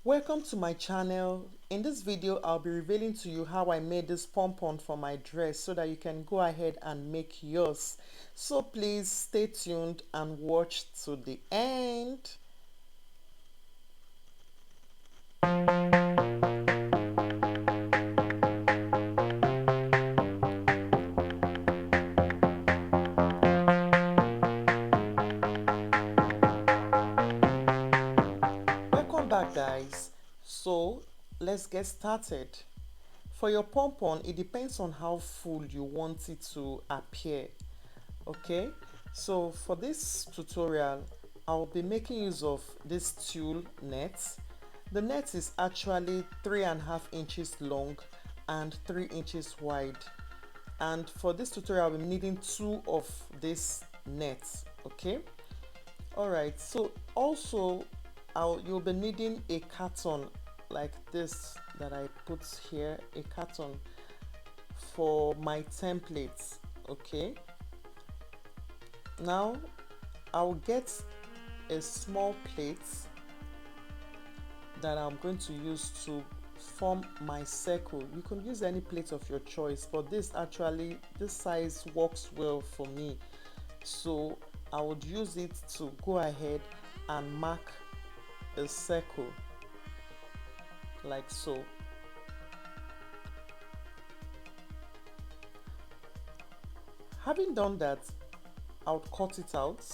Welcome to my channel. In this video, I'll be revealing to you how I made this pom-pom for my dress so that you can go ahead and make yours. So please stay tuned and watch to the end. Welcome back, guys. So let's get started. For your pom-pom, it depends on how full you want it to appear. Okay, so for this tutorial, I'll be making use of this tulle net. The net is actually 3.5 inches long and 3 inches wide. And for this tutorial, I'll be needing two of this nets. Okay, all right. So also, you'll be needing a carton like this that I put here, a carton for my templates. Okay, now I'll get a small plate that I'm going to use to form my circle. You can use any plate of your choice, but this size works well for me, so I would use it to go ahead and mark a circle like so. Having done that, I'll cut it out.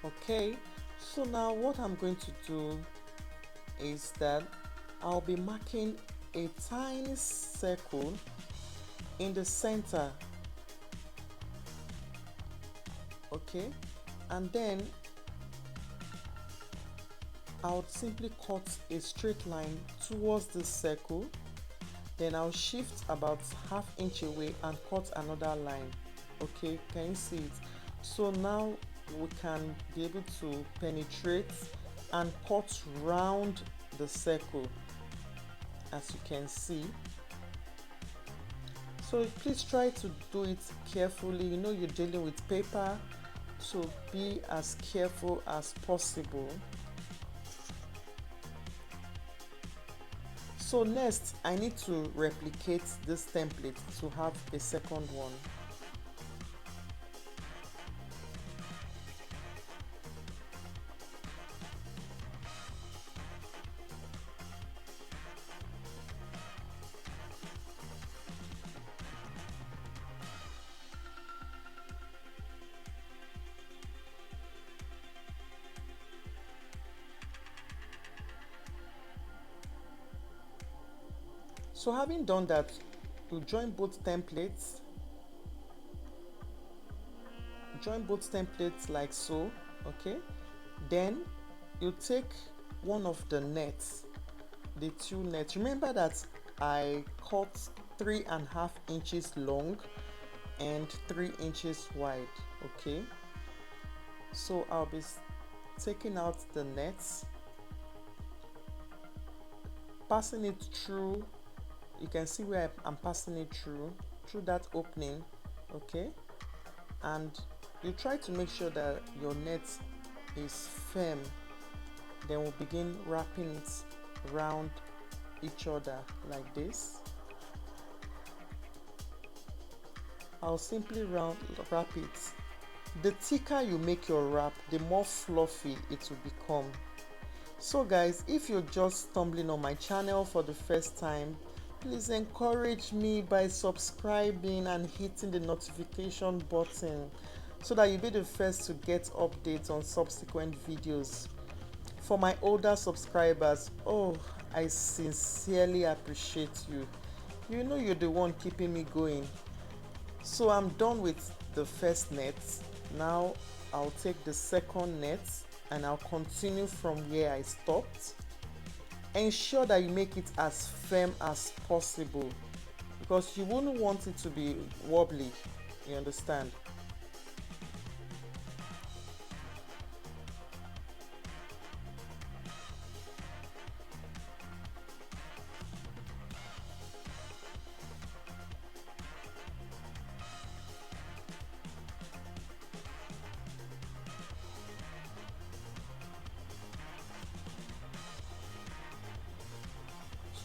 Okay, so now what I'm going to do is that I'll be marking a tiny circle in the center. Okay, and then I'll simply cut a straight line towards this circle. Then I'll shift about 1/2 inch away and cut another line. Okay, can you see it? So now we can be able to penetrate and cut round the circle, as you can see. So please try to do it carefully. You know you're dealing with paper, so be as careful as possible. So next, I need to replicate this template to have a second one. So having done that, you join both templates. Join both templates like so. Okay, then you take one of the nets, the two nets. Remember that I cut 3.5 inches long and 3 inches wide. Okay, so I'll be taking out the nets, passing it through. You can see where I'm passing it through that opening. Okay, and you try to make sure that your net is firm. Then we'll begin wrapping it around each other like this. I'll simply wrap it. The thicker you make your wrap, the more fluffy it will become. So guys, if you're just stumbling on my channel for the first time, please encourage me by subscribing and hitting the notification button so that you'll be the first to get updates on subsequent videos. For my older subscribers, oh, I sincerely appreciate you. You know you're the one keeping me going. So I'm done with the first net. Now I'll take the second net and I'll continue from where I stopped. Ensure that you make it as firm as possible because you wouldn't want it to be wobbly, you understand?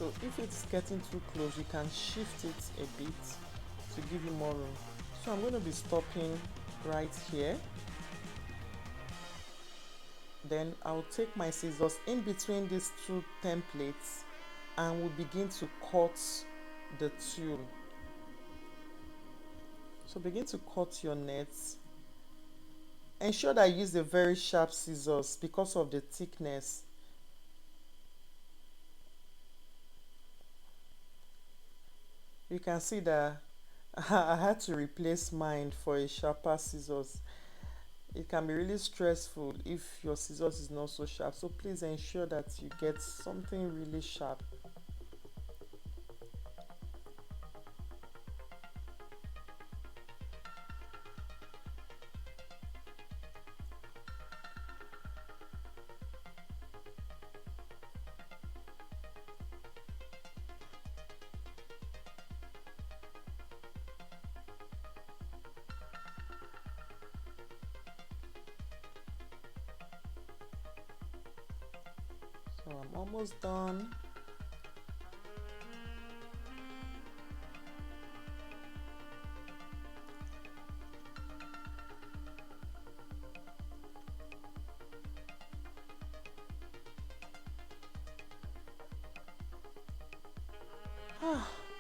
So if it's getting too close, you can shift it a bit to give you more room. So I'm going to be stopping right here. Then I'll take my scissors in between these two templates and we'll begin to cut the tulle. So begin to cut your nets. Ensure that you use the very sharp scissors because of the thickness. You can see that I had to replace mine for a sharper scissors. It can be really stressful if your scissors is not so sharp, so please ensure that you get something really sharp. So I'm almost done.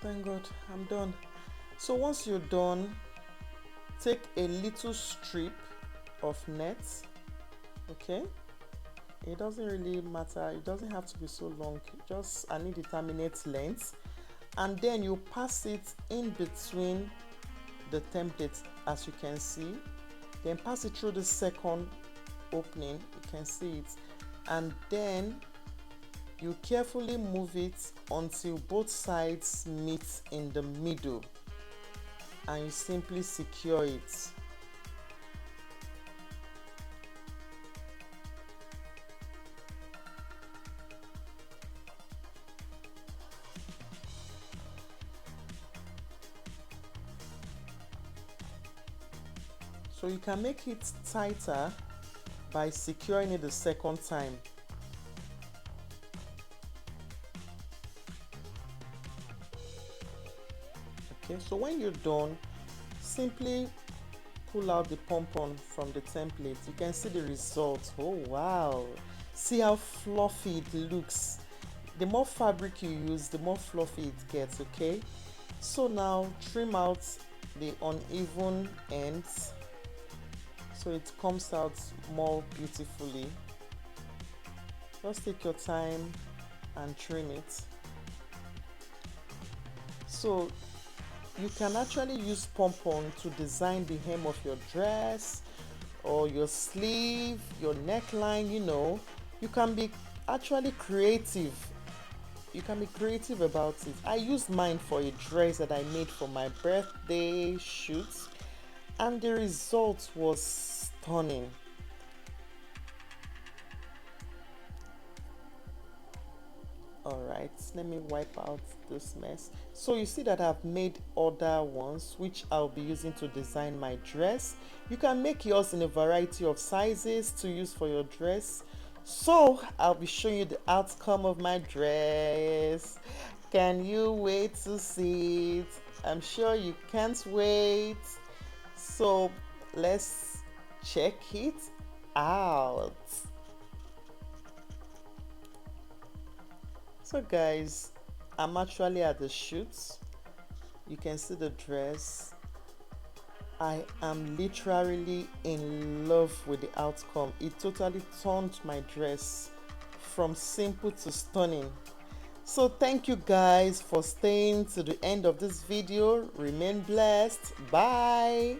Thank God, I'm done. So once you're done, take a little strip of net, okay? It doesn't really matter, it doesn't have to be so long, just an indeterminate length, and then you pass it in between the templates, as you can see. Then pass it through the second opening, you can see it, and then you carefully move it until both sides meet in the middle, and you simply secure it. So you can make it tighter by securing it the second time. Okay, so when you're done, simply pull out the pom-pom from the template. You can see the results. Oh wow, see how fluffy it looks. The more fabric you use, the more fluffy it gets. Okay, so now trim out the uneven ends so it comes out more beautifully. Just take your time and trim it. So you can actually use pom-pom to design the hem of your dress or your sleeve, your neckline, you know. You can be actually creative. You can be creative about it. I used mine for a dress that I made for my birthday shoot, and the result was stunning. Alright, let me wipe out this mess. So you see that I've made other ones which I'll be using to design my dress. You can make yours in a variety of sizes to use for your dress. So I'll be showing you the outcome of my dress. Can you wait to see it? I'm sure you can't wait. So let's check it out. So guys, I'm actually at the shoot. You can see the dress. I am literally in love with the outcome. It totally turned my dress from simple to stunning. So thank you guys for staying to the end of this video. Remain blessed. Bye.